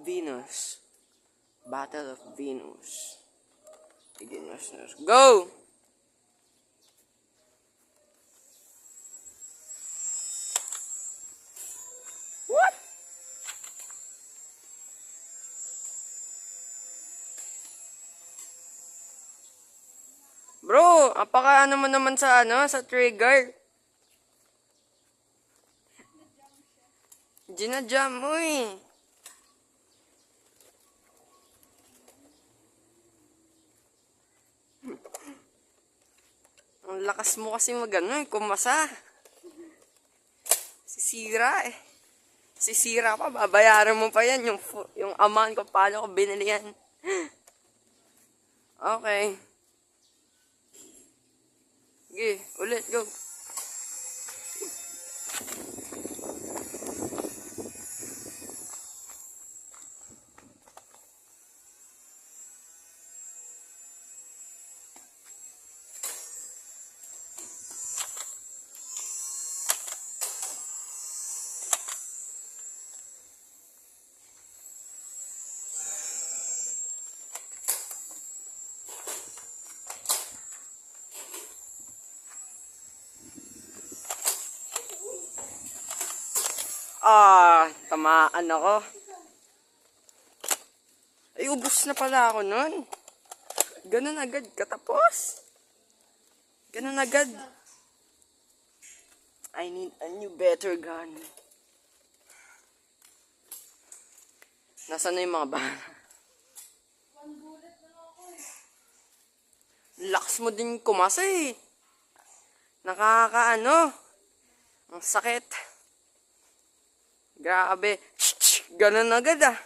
Venus. Battle of Venus. Go! What? Bro, apaka ano mo naman sa sa trigger. Ginajam mo eh. Ang lakas mo kasi kumasa. Sisira eh. Sisira pa, babayaran mo pa yan yung amount ko paano ko binili yan. Okay. Sige, ulit, go. Tamaan ako. Ay, ubus na pala ako nun. Ganun agad katapos. Ganun agad. I need a new better gun. Nasaan na yung mga bala? Lakas mo din kumasa eh. Nakakaano. Ang sakit. Grabe. Ganun agad ah.